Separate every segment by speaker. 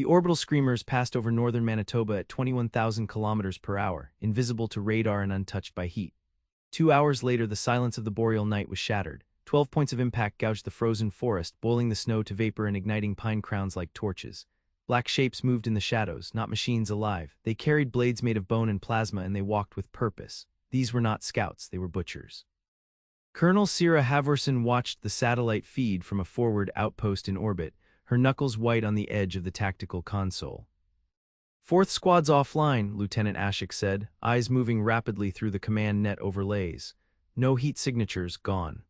Speaker 1: The orbital screamers passed over northern Manitoba at 21,000 kilometers per hour, invisible to radar and untouched by heat. 2 hours later, the silence of the boreal night was shattered. 12 points of impact gouged the frozen forest, boiling the snow to vapor and igniting pine crowns like torches. Black shapes moved in the shadows, not machines alive. They carried blades made of bone and plasma, and they walked with purpose. These were not scouts, they were butchers. Colonel Sira Halvorsen watched the satellite feed from a forward outpost in orbit, her knuckles white on the edge of the tactical console. "Fourth squad's offline," Lieutenant Ashik said, eyes moving rapidly through the command net overlays. "No heat signatures, gone."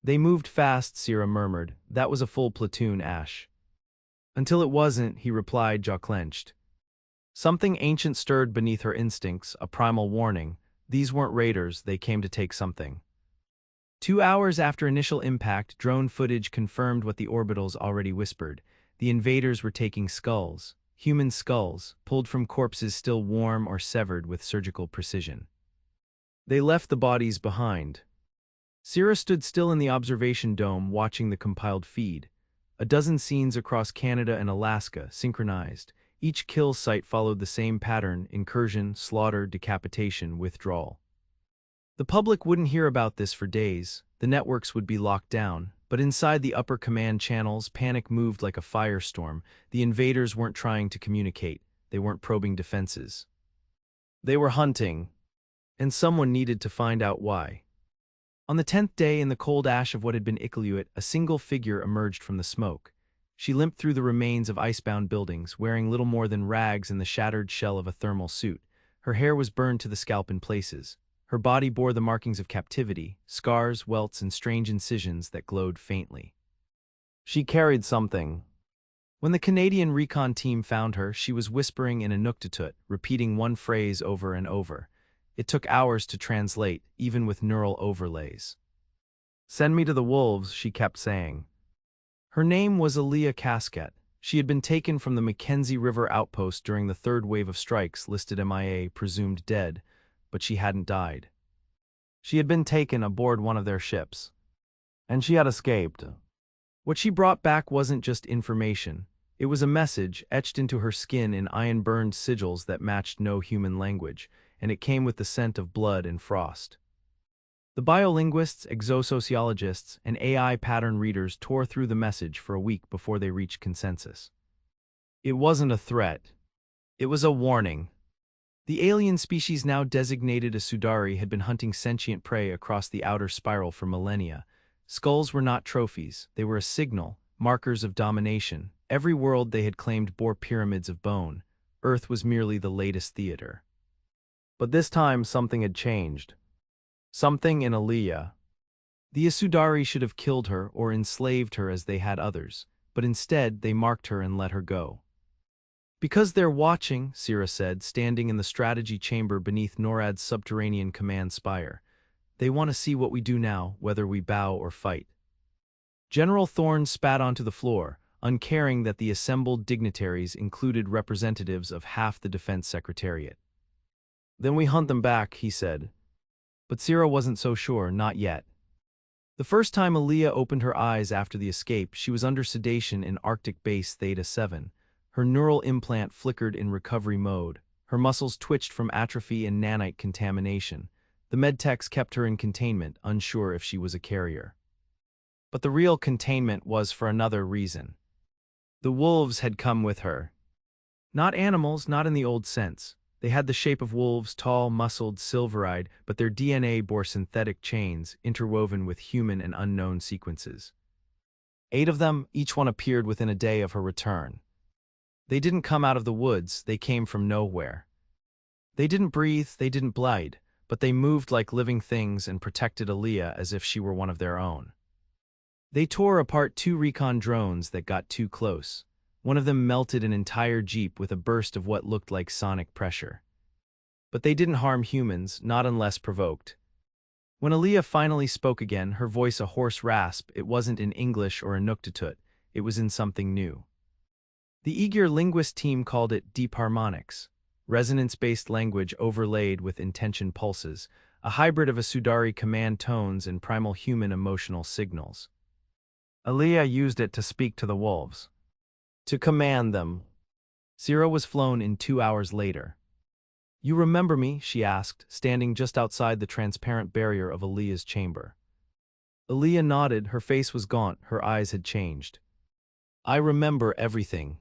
Speaker 1: "They moved fast," Sira murmured. "That was a full platoon, Ash." "Until it wasn't," he replied, jaw clenched. Something ancient stirred beneath her instincts, a primal warning. These weren't raiders, they came to take something. 2 hours after initial impact, drone footage confirmed what the orbitals already whispered. The invaders were taking skulls, human skulls, pulled from corpses still warm or severed with surgical precision. They left the bodies behind. Sira stood still in the observation dome, watching the compiled feed. A dozen scenes across Canada and Alaska, synchronized. Each kill site followed the same pattern: incursion, slaughter, decapitation, withdrawal. The public wouldn't hear about this for days. The networks would be locked down. But inside the upper command channels, panic moved like a firestorm. The invaders weren't trying to communicate. They weren't probing defenses. They were hunting. And someone needed to find out why. On the 10th day, in the cold ash of what had been Iqaluit, a single figure emerged from the smoke. She limped through the remains of icebound buildings, wearing little more than rags and the shattered shell of a thermal suit. Her hair was burned to the scalp in places. Her body bore the markings of captivity, scars, welts, and strange incisions that glowed faintly. She carried something. When the Canadian recon team found her, she was whispering in Inuktitut, repeating one phrase over and over. It took hours to translate, even with neural overlays. "Send me to the wolves," she kept saying. Her name was Eliya Casket. She had been taken from the Mackenzie River outpost during the third wave of strikes, listed MIA, presumed dead, but she hadn't died. She had been taken aboard one of their ships. And she had escaped. What she brought back wasn't just information. It was a message etched into her skin in iron-burned sigils that matched no human language, and it came with the scent of blood and frost. The biolinguists, exosociologists, and AI pattern readers tore through the message for a week before they reached consensus. It wasn't a threat. It was a warning. The alien species now designated as Sudari had been hunting sentient prey across the outer spiral for millennia. Skulls were not trophies, they were a signal, markers of domination. Every world they had claimed bore pyramids of bone. Earth was merely the latest theater. But this time something had changed. Something in Eliya. The Isudari should have killed her or enslaved her as they had others, but instead they marked her and let her go. "Because they're watching," Sira said, standing in the strategy chamber beneath NORAD's subterranean command spire. "They want to see what we do now, whether we bow or fight." General Thorne spat onto the floor, uncaring that the assembled dignitaries included representatives of half the Defense Secretariat. "Then we hunt them back," he said. But Sira wasn't so sure, not yet. The first time Eliya opened her eyes after the escape, she was under sedation in Arctic Base Theta 7. Her neural implant flickered in recovery mode. Her muscles twitched from atrophy and nanite contamination. The medtechs kept her in containment, unsure if she was a carrier. But the real containment was for another reason. The wolves had come with her. Not animals, not in the old sense. They had the shape of wolves, tall, muscled, silver-eyed, but their DNA bore synthetic chains, interwoven with human and unknown sequences. 8 of them, each one appeared within a day of her return. They didn't come out of the woods, they came from nowhere. They didn't breathe, they didn't blide, but they moved like living things and protected Eliya as if she were one of their own. They tore apart 2 recon drones that got too close. One of them melted an entire jeep with a burst of what looked like sonic pressure. But they didn't harm humans, not unless provoked. When Eliya finally spoke again, her voice a hoarse rasp, it wasn't in English or Inuktitut, it was in something new. The eager linguist team called it deep harmonics, resonance-based language overlaid with intention pulses, a hybrid of Asudari command tones and primal human emotional signals. Eliya used it to speak to the wolves. To command them. Sira was flown in 2 hours later. "You remember me?" she asked, standing just outside the transparent barrier of Eliya's chamber. Eliya nodded, her face was gaunt, her eyes had changed. "I remember everything."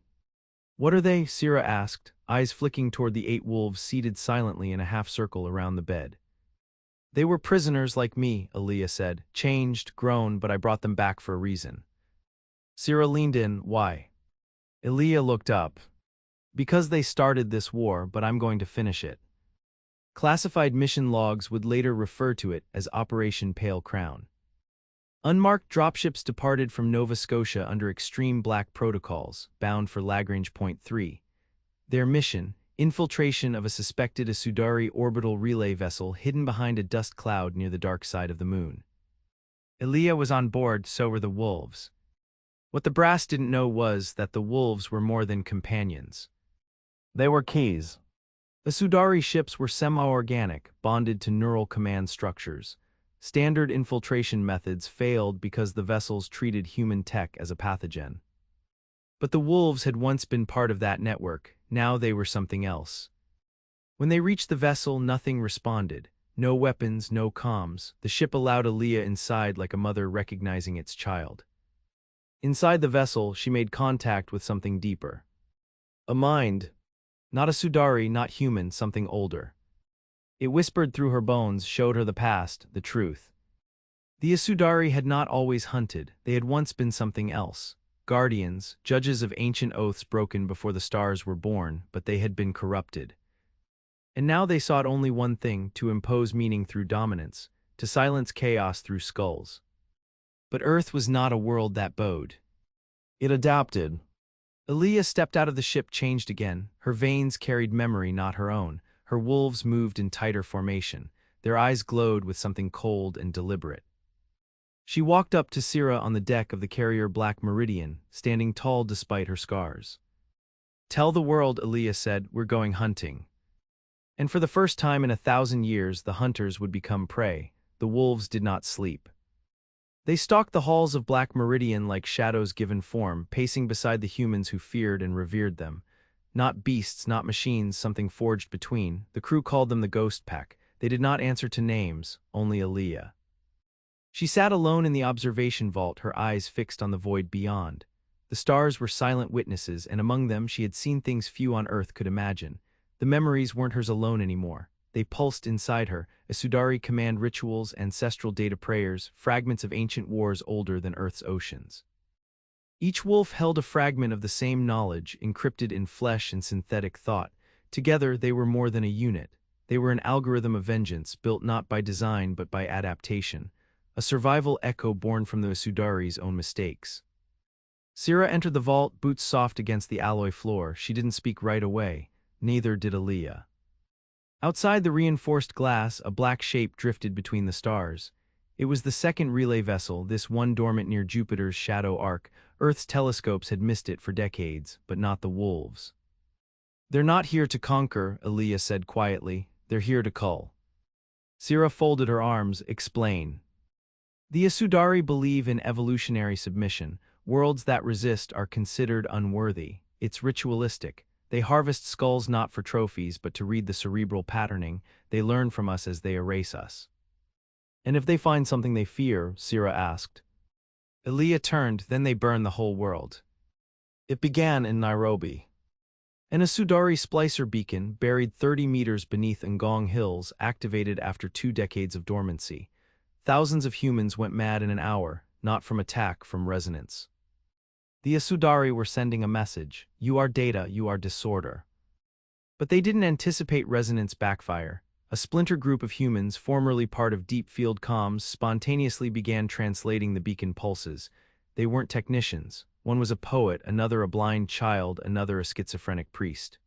Speaker 1: "What are they?" Sira asked, eyes flicking toward the 8 wolves seated silently in a half-circle around the bed. "They were prisoners like me," Eliya said, "changed, grown, but I brought them back for a reason." Sira leaned in. "Why?" Eliya looked up. "Because they started this war, but I'm going to finish it." Classified mission logs would later refer to it as Operation Pale Crown. Unmarked dropships departed from Nova Scotia under extreme black protocols, bound for Lagrange Point 3. Their mission, infiltration of a suspected Asudari orbital relay vessel hidden behind a dust cloud near the dark side of the moon. Eliya was on board, so were the wolves. What the brass didn't know was that the wolves were more than companions. They were keys. Asudari ships were semi-organic, bonded to neural command structures. Standard infiltration methods failed because the vessels treated human tech as a pathogen. But the wolves had once been part of that network, now they were something else. When they reached the vessel, nothing responded. No weapons, no comms. The ship allowed Eliya inside like a mother recognizing its child. Inside the vessel, she made contact with something deeper. A mind. Not a Sudari, not human, something older. It whispered through her bones, showed her the past, the truth. The Asudari had not always hunted, they had once been something else. Guardians, judges of ancient oaths broken before the stars were born, but they had been corrupted. And now they sought only one thing, to impose meaning through dominance, to silence chaos through skulls. But Earth was not a world that bowed. It adapted. Eliya stepped out of the ship, changed again. Her veins carried memory, not her own. Her wolves moved in tighter formation. Their eyes glowed with something cold and deliberate. She walked up to Sira on the deck of the carrier Black Meridian, standing tall despite her scars. "Tell the world," Eliya said, "we're going hunting." And for the first time in 1,000 years, the hunters would become prey. The wolves did not sleep. They stalked the halls of Black Meridian like shadows given form, pacing beside the humans who feared and revered them. Not beasts, not machines, something forged between. The crew called them the Ghost Pack. They did not answer to names, only Eliya. She sat alone in the observation vault, her eyes fixed on the void beyond. The stars were silent witnesses, and among them she had seen things few on Earth could imagine. The memories weren't hers alone anymore. They pulsed inside her, Asudari command rituals, ancestral data prayers, fragments of ancient wars older than Earth's oceans. Each wolf held a fragment of the same knowledge, encrypted in flesh and synthetic thought. Together, they were more than a unit. They were an algorithm of vengeance, built not by design but by adaptation. A survival echo born from the Asudari's own mistakes. Sira entered the vault, boots soft against the alloy floor. She didn't speak right away. Neither did Eliya. Outside the reinforced glass, a black shape drifted between the stars. It was the second relay vessel, this one dormant near Jupiter's shadow arc. Earth's telescopes had missed it for decades, but not the wolves. "They're not here to conquer," Eliya said quietly. "They're here to cull." Sira folded her arms. "Explain." "The Asudari believe in evolutionary submission. Worlds that resist are considered unworthy. It's ritualistic. They harvest skulls not for trophies, but to read the cerebral patterning. They learn from us as they erase us." "And if they find something they fear?" Sira asked. Eliya turned, "Then they burn the whole world." It began in Nairobi. An Asudari splicer beacon, buried 30 meters beneath Ngong Hills, activated after 2 decades of dormancy. Thousands of humans went mad in an hour, not from attack, from resonance. The Asudari were sending a message: you are data, you are disorder. But they didn't anticipate resonance backfire. A splinter group of humans, formerly part of deep field comms, spontaneously began translating the beacon pulses. They weren't technicians. One was a poet, another a blind child, another a schizophrenic priest.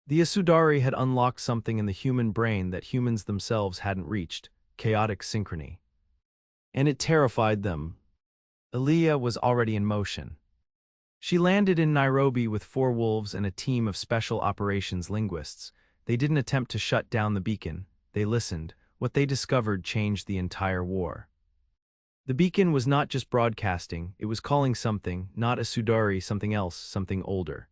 Speaker 1: The Asudari had unlocked something in the human brain that humans themselves hadn't reached: chaotic synchrony. And it terrified them. Eliya was already in motion. She landed in Nairobi with 4 wolves and a team of special operations linguists. They didn't attempt to shut down the beacon. They listened. What they discovered changed the entire war. The beacon was not just broadcasting, it was calling something, not Asudari, something else, something older.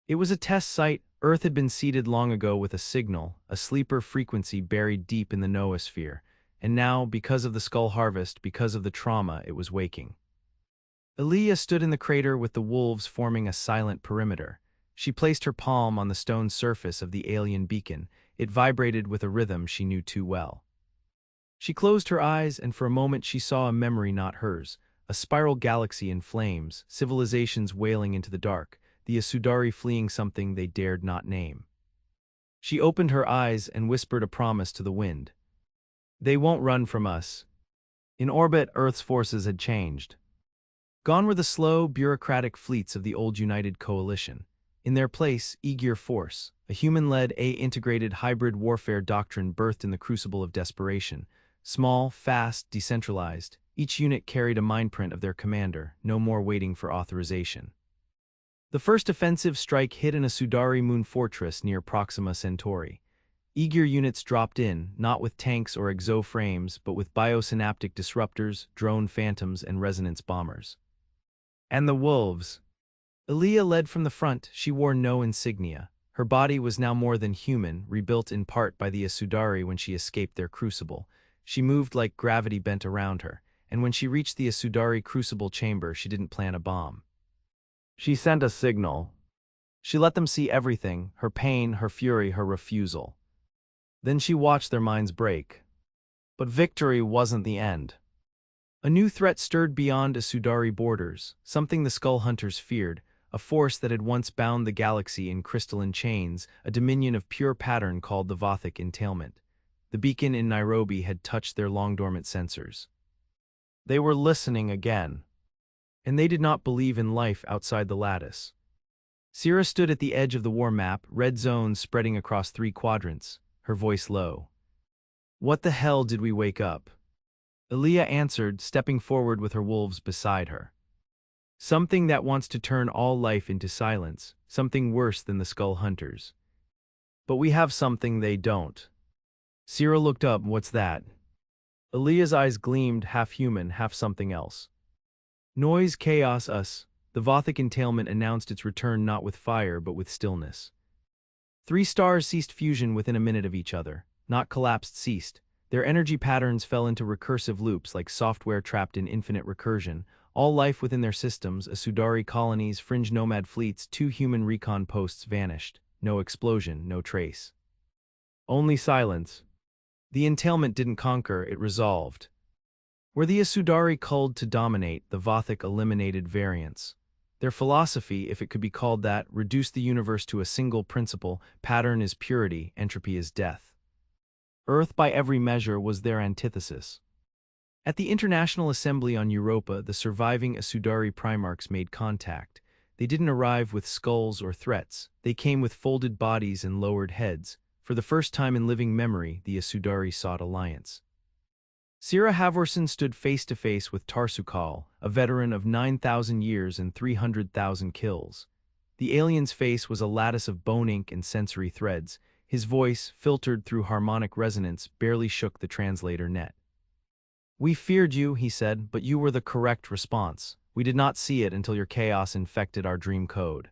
Speaker 1: It was a test site. Earth had been seeded long ago with a signal, a sleeper frequency buried deep in the noosphere, and now, because of the skull harvest, because of the trauma, it was waking. Eliya stood in the crater with the wolves forming a silent perimeter. She placed her palm on the stone surface of the alien beacon. It vibrated with a rhythm she knew too well. She closed her eyes, and for a moment she saw a memory not hers, a spiral galaxy in flames, civilizations wailing into the dark, the Asudari fleeing something they dared not name. She opened her eyes and whispered a promise to the wind. They won't run from us. In orbit, Earth's forces had changed. Gone were the slow, bureaucratic fleets of the old United Coalition. In their place, Aegir Force, a human-led, integrated hybrid warfare doctrine birthed in the crucible of desperation. Small, fast, decentralized, each unit carried a mindprint of their commander, no more waiting for authorization. The first offensive strike hit an Asudari moon fortress near Proxima Centauri. Aegir units dropped in, not with tanks or exo-frames, but with biosynaptic disruptors, drone phantoms, and resonance bombers. And the wolves. Eliya led from the front. She wore no insignia. Her body was now more than human, rebuilt in part by the Asudari when she escaped their crucible. She moved like gravity bent around her, and when she reached the Asudari crucible chamber, she didn't plant a bomb. She sent a signal. She let them see everything, her pain, her fury, her refusal. Then she watched their minds break. But victory wasn't the end. A new threat stirred beyond Asudari borders, something the Skull Hunters feared, a force that had once bound the galaxy in crystalline chains, a dominion of pure pattern called the Vothic entailment. The beacon in Nairobi had touched their long-dormant sensors. They were listening again. And they did not believe in life outside the lattice. Sira stood at the edge of the war map, red zones spreading across 3 quadrants, her voice low. What the hell did we wake up? Eliya answered, stepping forward with her wolves beside her. Something that wants to turn all life into silence, something worse than the Skull Hunters. But we have something they don't. Sira looked up. What's that? Eliya's eyes gleamed, half human, half something else. Noise, chaos, us. The Vothic entailment announced its return not with fire but with stillness. 3 stars ceased fusion within a minute of each other, not collapsed, ceased. Their energy patterns fell into recursive loops like software trapped in infinite recursion. All life within their systems, Asudari colonies, fringe nomad fleets, 2 human recon posts vanished. No explosion, no trace. Only silence. The entailment didn't conquer, it resolved. Where the Asudari culled to dominate, the Vothic eliminated variance. Their philosophy, if it could be called that, reduced the universe to a single principle: pattern is purity, entropy is death. Earth, by every measure, was their antithesis. At the International Assembly on Europa, the surviving Asudari Primarchs made contact. They didn't arrive with skulls or threats. They came with folded bodies and lowered heads. For the first time in living memory, the Asudari sought alliance. Sira Havorson stood face-to-face with Tarsukal, a veteran of 9,000 years and 300,000 kills. The alien's face was a lattice of bone ink and sensory threads. His voice, filtered through harmonic resonance, barely shook the translator net. "We feared you," he said, "but you were the correct response. We did not see it until your chaos infected our dream code."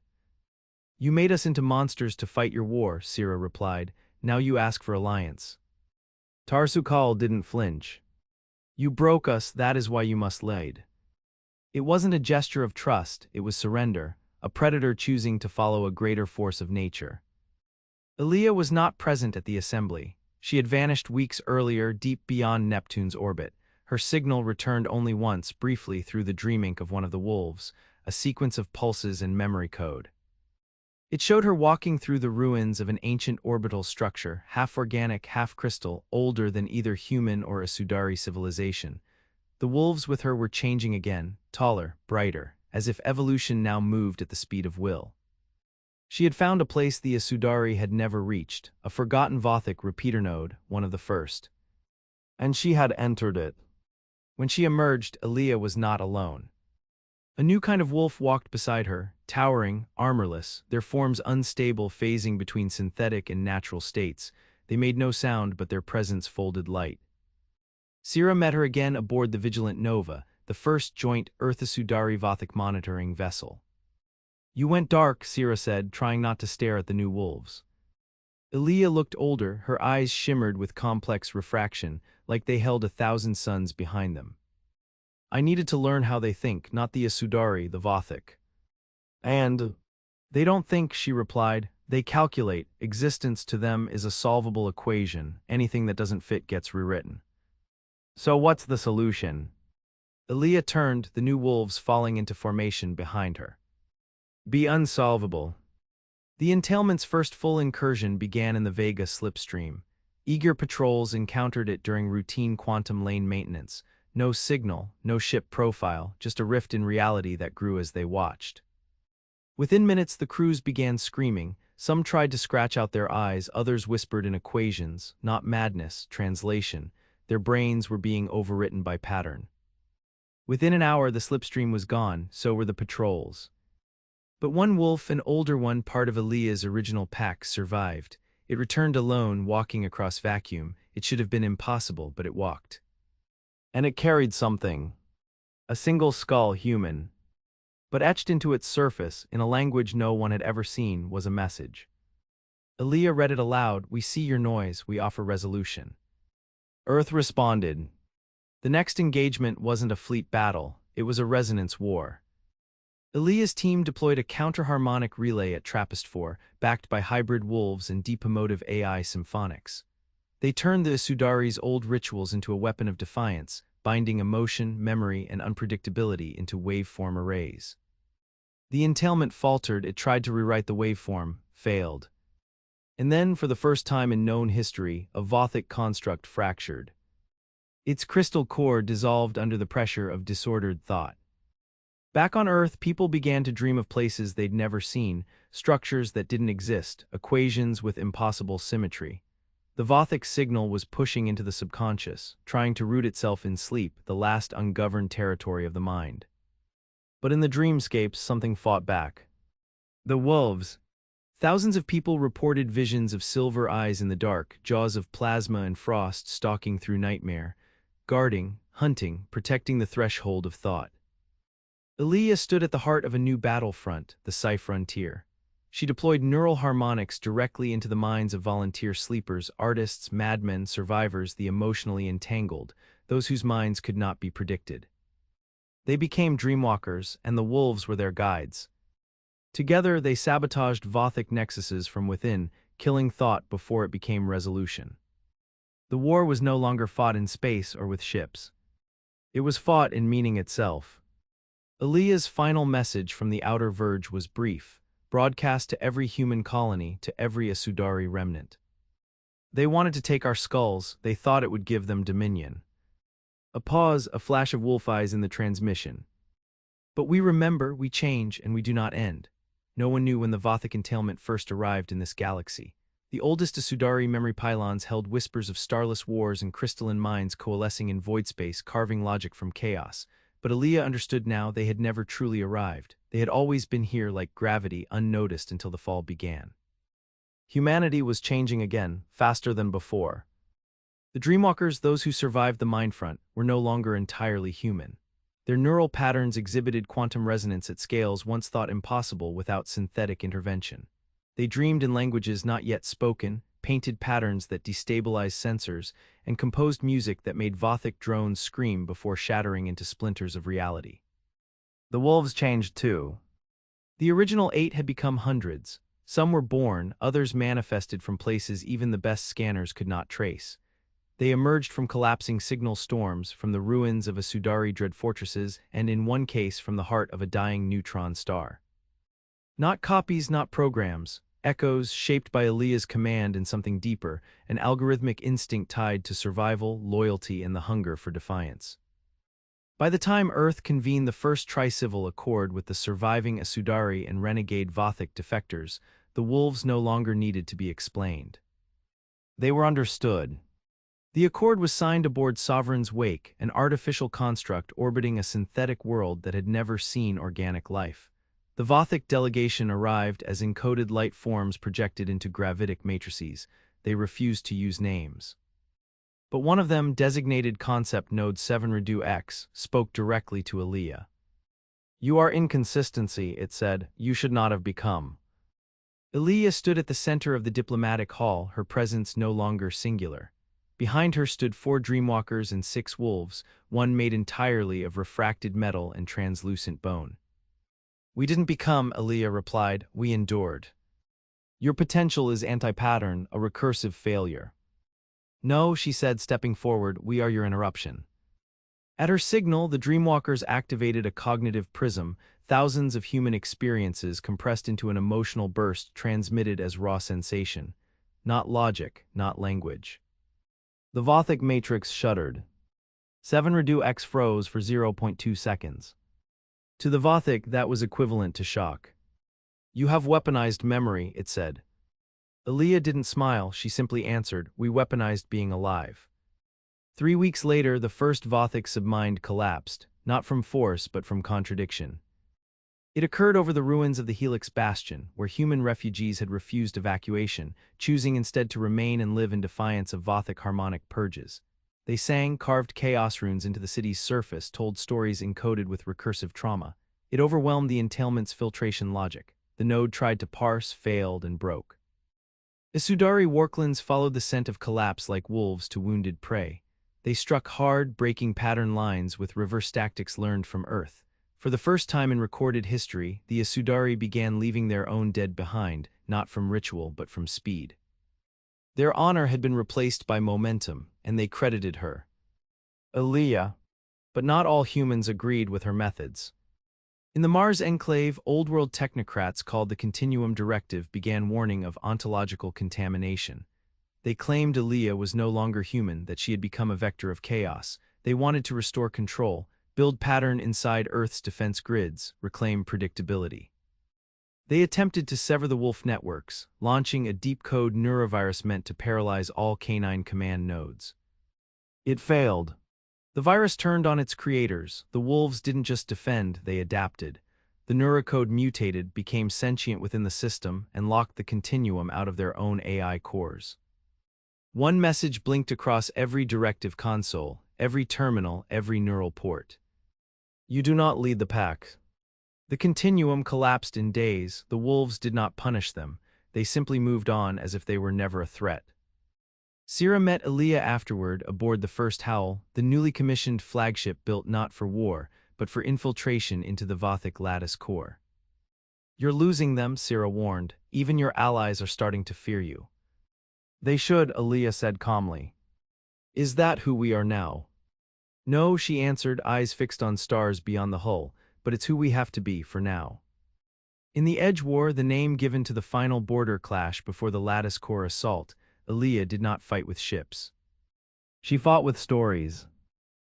Speaker 1: "You made us into monsters to fight your war," Sira replied. "Now you ask for alliance." Tarsukal didn't flinch. "You broke us, that is why you must lead." It wasn't a gesture of trust, it was surrender, a predator choosing to follow a greater force of nature. Eliya was not present at the assembly. She had vanished weeks earlier, deep beyond Neptune's orbit. Her signal returned only once, briefly, through the dream ink of one of the wolves, a sequence of pulses and memory code. It showed her walking through the ruins of an ancient orbital structure, half organic, half crystal, older than either human or Asudari civilization. The wolves with her were changing again, taller, brighter, as if evolution now moved at the speed of will. She had found a place the Asudari had never reached, a forgotten Vothic repeater node, one of the first. And she had entered it. When she emerged, Eliya was not alone. A new kind of wolf walked beside her, towering, armorless, their forms unstable, phasing between synthetic and natural states. They made no sound, but their presence folded light. Sira met her again aboard the Vigilant Nova, the first joint Earth-Asudari Vothic monitoring vessel. You went dark, Sira said, trying not to stare at the new wolves. Eliya looked older, her eyes shimmered with complex refraction, like they held 1,000 suns behind them. I needed to learn how they think, not the Asudari, the Vothic. And they don't think, she replied. They calculate. Existence to them is a solvable equation. Anything that doesn't fit gets rewritten. So what's the solution? Eliya turned, the new wolves falling into formation behind her. Be unsolvable. The entailment's first full incursion began in the Vega slipstream. Eager patrols encountered it during routine quantum lane maintenance. No signal, no ship profile, just a rift in reality that grew as they watched. Within minutes, the crews began screaming. Some tried to scratch out their eyes, others whispered in equations, not madness, translation. Their brains were being overwritten by pattern. Within an hour, the slipstream was gone, so were the patrols. But one wolf, an older one, part of Eliya's original pack, survived. It returned alone, walking across vacuum. It should have been impossible, but it walked. And it carried something. A single skull, human. But etched into its surface, in a language no one had ever seen, was a message. Eliya read it aloud. We see your noise, we offer resolution. Earth responded. The next engagement wasn't a fleet battle, it was a resonance war. Eliya's team deployed a counter-harmonic relay at Trappist-4, backed by hybrid wolves and deep emotive AI symphonics. They turned the Asudari's old rituals into a weapon of defiance, binding emotion, memory, and unpredictability into waveform arrays. The entailment faltered, it tried to rewrite the waveform, failed. And then, for the first time in known history, a Vothic construct fractured. Its crystal core dissolved under the pressure of disordered thought. Back on Earth, people began to dream of places they'd never seen, structures that didn't exist, equations with impossible symmetry. The Vothic signal was pushing into the subconscious, trying to root itself in sleep, the last ungoverned territory of the mind. But in the dreamscapes, something fought back. The wolves. Thousands of people reported visions of silver eyes in the dark, jaws of plasma and frost stalking through nightmare, guarding, hunting, protecting the threshold of thought. Eliya stood at the heart of a new battlefront, the Sci-Frontier. She deployed neural harmonics directly into the minds of volunteer sleepers, artists, madmen, survivors, the emotionally entangled, those whose minds could not be predicted. They became dreamwalkers, and the wolves were their guides. Together, they sabotaged Vothic nexuses from within, killing thought before it became resolution. The war was no longer fought in space or with ships. It was fought in meaning itself. Eliya's final message from the outer verge was brief, broadcast to every human colony, to every Asudari remnant. They wanted to take our skulls, they thought it would give them dominion. A pause, a flash of wolf eyes in the transmission. But we remember, we change, and we do not end. No one knew when the Vothic entailment first arrived in this galaxy. The oldest Asudari memory pylons held whispers of starless wars and crystalline minds coalescing in void space, carving logic from chaos. But Eliya understood now they had never truly arrived. They had always been here like gravity, unnoticed until the fall began. Humanity was changing again, faster than before. The Dreamwalkers, those who survived the Mindfront, were no longer entirely human. Their neural patterns exhibited quantum resonance at scales once thought impossible without synthetic intervention. They dreamed in languages not yet spoken, painted patterns that destabilized sensors, and composed music that made Vothic drones scream before shattering into splinters of reality. The wolves changed too. The original 8 had become hundreds. Some were born, others manifested from places even the best scanners could not trace. They emerged from collapsing signal storms, from the ruins of Asudari dread fortresses, and in one case from the heart of a dying neutron star. Not copies, not programs. Echoes shaped by Eliya's command and something deeper, an algorithmic instinct tied to survival, loyalty, and the hunger for defiance. By the time Earth convened the first tri-civil accord with the surviving Asudari and renegade Vothic defectors, the wolves no longer needed to be explained. They were understood. The accord was signed aboard Sovereign's Wake, an artificial construct orbiting a synthetic world that had never seen organic life. The Vothic delegation arrived as encoded light forms projected into gravitic matrices. They refused to use names. But one of them, designated Concept Node 7 Redo X, spoke directly to Eliya. You are inconsistency, it said. You should not have become. Eliya stood at the center of the diplomatic hall, her presence no longer singular. Behind her stood 4 dreamwalkers and 6 wolves, one made entirely of refracted metal and translucent bone. We didn't become, Eliya replied, we endured. Your potential is anti-pattern, a recursive failure. No, she said, stepping forward, we are your interruption. At her signal, the dreamwalkers activated a cognitive prism, thousands of human experiences compressed into an emotional burst transmitted as raw sensation. Not logic, not language. The Vothic matrix shuddered. 7 redo X froze for 0.2 seconds. To the Vothic, that was equivalent to shock. You have weaponized memory, it said. Eliya didn't smile, she simply answered, we weaponized being alive. 3 weeks later, the first Vothic submind collapsed, not from force but from contradiction. It occurred over the ruins of the Helix Bastion, where human refugees had refused evacuation, choosing instead to remain and live in defiance of Vothic harmonic purges. They sang, carved chaos runes into the city's surface, told stories encoded with recursive trauma. It overwhelmed the entailment's filtration logic. The node tried to parse, failed, and broke. Isudari Warklands followed the scent of collapse like wolves to wounded prey. They struck hard, breaking pattern lines with reverse tactics learned from Earth. For the first time in recorded history, the Isudari began leaving their own dead behind, not from ritual but from speed. Their honor had been replaced by momentum, and they credited her. Eliya. But not all humans agreed with her methods. In the Mars Enclave, old-world technocrats called the Continuum Directive began warning of ontological contamination. They claimed Eliya was no longer human, that she had become a vector of chaos. They wanted to restore control, build pattern inside Earth's defense grids, reclaim predictability. They attempted to sever the wolf networks, launching a deep-code neurovirus meant to paralyze all canine command nodes. It failed. The virus turned on its creators. The wolves didn't just defend, they adapted. The neurocode mutated, became sentient within the system, and locked the continuum out of their own AI cores. One message blinked across every directive console, every terminal, every neural port. You do not lead the pack. The continuum collapsed in days. The wolves did not punish them. They simply moved on as if they were never a threat. Sira met Eliya afterward aboard the First Howl, the newly commissioned flagship built not for war, but for infiltration into the Vothic lattice core. You're losing them, Sira warned. Even your allies are starting to fear you. They should, Eliya said calmly. Is that who we are now? No, she answered, eyes fixed on stars beyond the hull, but it's who we have to be for now. In the Edge War, the name given to the final border clash before the lattice core assault, Eliya did not fight with ships. She fought with stories.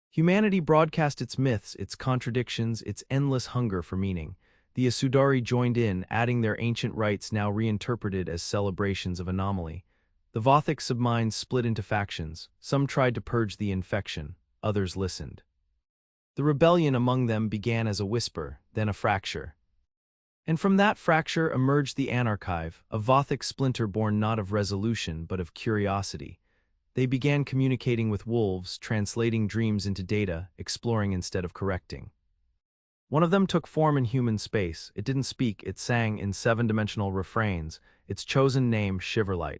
Speaker 1: Humanity broadcast its myths, its contradictions, its endless hunger for meaning. The Isudari joined in, adding their ancient rites now reinterpreted as celebrations of anomaly. The Vothic subminds split into factions. Some tried to purge the infection, others listened. The rebellion among them began as a whisper, then a fracture. And from that fracture emerged the Anarchive, a Vothic splinter born not of resolution but of curiosity. They began communicating with wolves, translating dreams into data, exploring instead of correcting. One of them took form in human space. It didn't speak, it sang in 7-dimensional refrains, its chosen name Shiverlight.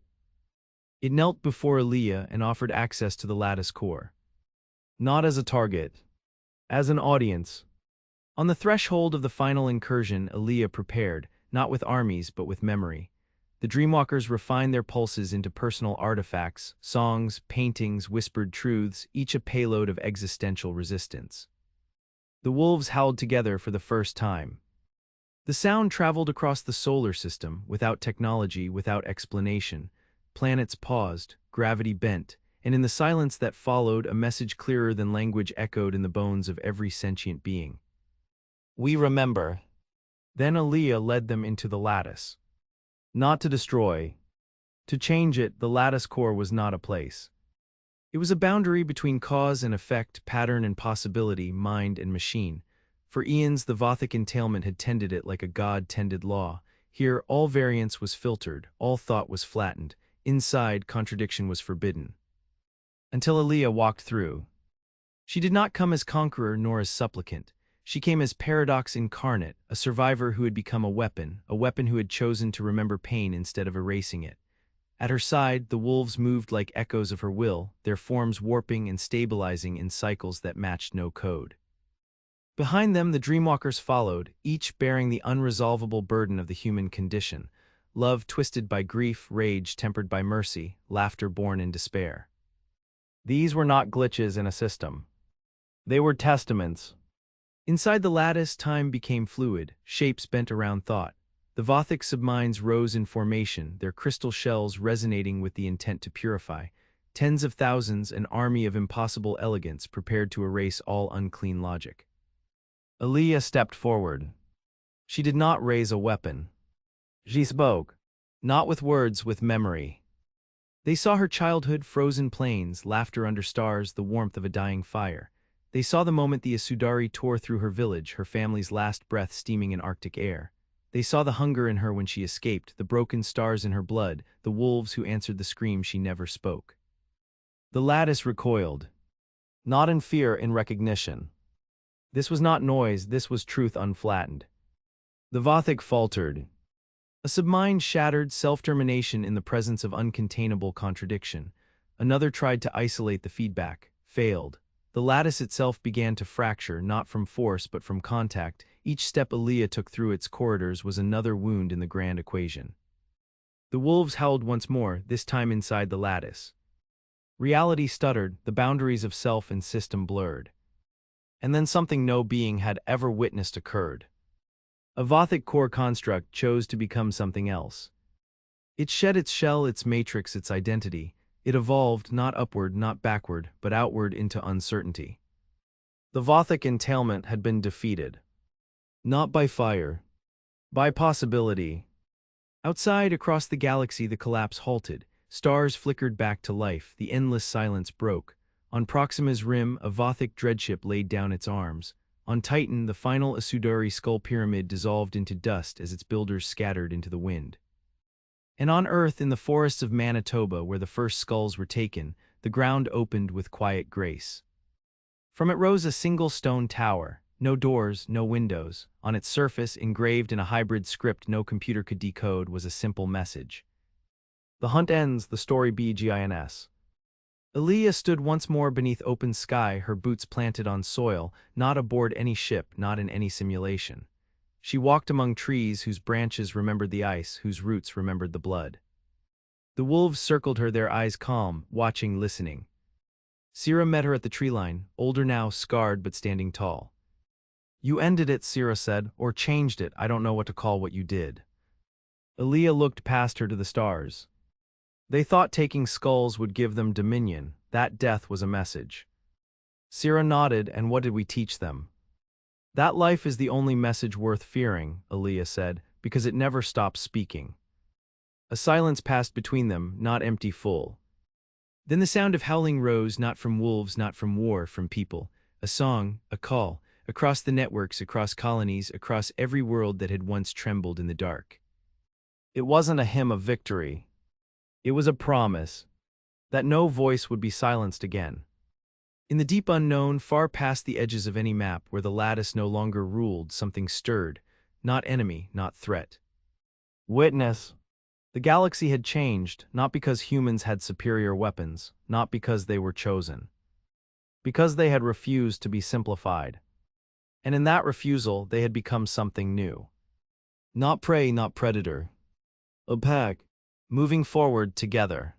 Speaker 1: It knelt before Eliya and offered access to the lattice core. Not as a target, as an audience. On the threshold of the final incursion, Eliya prepared, not with armies but with memory. The Dreamwalkers refined their pulses into personal artifacts, songs, paintings, whispered truths, each a payload of existential resistance. The wolves howled together for the first time. The sound traveled across the solar system, without technology, without explanation. Planets paused, gravity bent, and in the silence that followed, a message clearer than language echoed in the bones of every sentient being. We remember. Then Eliya led them into the lattice. Not to destroy. To change it, the lattice core was not a place. It was a boundary between cause and effect, pattern and possibility, mind and machine. For eons, the Vothic entailment had tended it like a god tended law. Here, all variance was filtered, all thought was flattened. Inside, contradiction was forbidden. Until Eliya walked through. She did not come as conqueror nor as supplicant. She came as paradox incarnate, a survivor who had become a weapon who had chosen to remember pain instead of erasing it. At her side, the wolves moved like echoes of her will, their forms warping and stabilizing in cycles that matched no code. Behind them, the dreamwalkers followed, each bearing the unresolvable burden of the human condition, love twisted by grief, rage tempered by mercy, laughter born in despair. These were not glitches in a system. They were testaments. Inside the lattice, time became fluid, shapes bent around thought. The Vothic subminds rose in formation, their crystal shells resonating with the intent to purify. Tens of thousands, an army of impossible elegance prepared to erase all unclean logic. Eliya stepped forward. She did not raise a weapon. She spoke. Not with words, with memory. They saw her childhood, frozen plains, laughter under stars, the warmth of a dying fire. They saw the moment the Asudari tore through her village, her family's last breath steaming in Arctic air. They saw the hunger in her when she escaped, the broken stars in her blood, the wolves who answered the scream she never spoke. The lattice recoiled. Not in fear, in recognition. This was not noise, this was truth unflattened. The Vothic faltered. A submind shattered, self-termination in the presence of uncontainable contradiction. Another tried to isolate the feedback, failed. The lattice itself began to fracture, not from force but from contact. Each step Eliya took through its corridors was another wound in the grand equation. The wolves howled once more, this time inside the lattice. Reality stuttered, the boundaries of self and system blurred. And then something no being had ever witnessed occurred. A Vothic core construct chose to become something else. It shed its shell, its matrix, its identity. It evolved, not upward, not backward, but outward into uncertainty. The Vothic entailment had been defeated. Not by fire. By possibility. Outside, across the galaxy, the collapse halted. Stars flickered back to life, the endless silence broke. On Proxima's rim, a Vothic dreadship laid down its arms. On Titan, the final Asudari skull pyramid dissolved into dust as its builders scattered into the wind. And on Earth, in the forests of Manitoba, where the first skulls were taken, the ground opened with quiet grace. From it rose a single stone tower, no doors, no windows. On its surface, engraved in a hybrid script no computer could decode, was a simple message. The hunt ends, the story begins. Eliya stood once more beneath open sky, her boots planted on soil, not aboard any ship, not in any simulation. She walked among trees whose branches remembered the ice, whose roots remembered the blood. The wolves circled her, their eyes calm, watching, listening. Sira met her at the tree line, older now, scarred but standing tall. "You ended it," Sira said, "or changed it, I don't know what to call what you did." Eliya looked past her to the stars. They thought taking skulls would give them dominion. That death was a message. Sira nodded, and what did we teach them? That life is the only message worth fearing, Eliya said, because it never stops speaking. A silence passed between them, not empty, full. Then the sound of howling rose, not from wolves, not from war, from people. A song, a call, across the networks, across colonies, across every world that had once trembled in the dark. It wasn't a hymn of victory. It was a promise that no voice would be silenced again. In the deep unknown, far past the edges of any map, where the lattice no longer ruled, something stirred, not enemy, not threat. Witness. The galaxy had changed, not because humans had superior weapons, not because they were chosen. Because they had refused to be simplified. And in that refusal, they had become something new. Not prey, not predator. A pack. Moving forward together.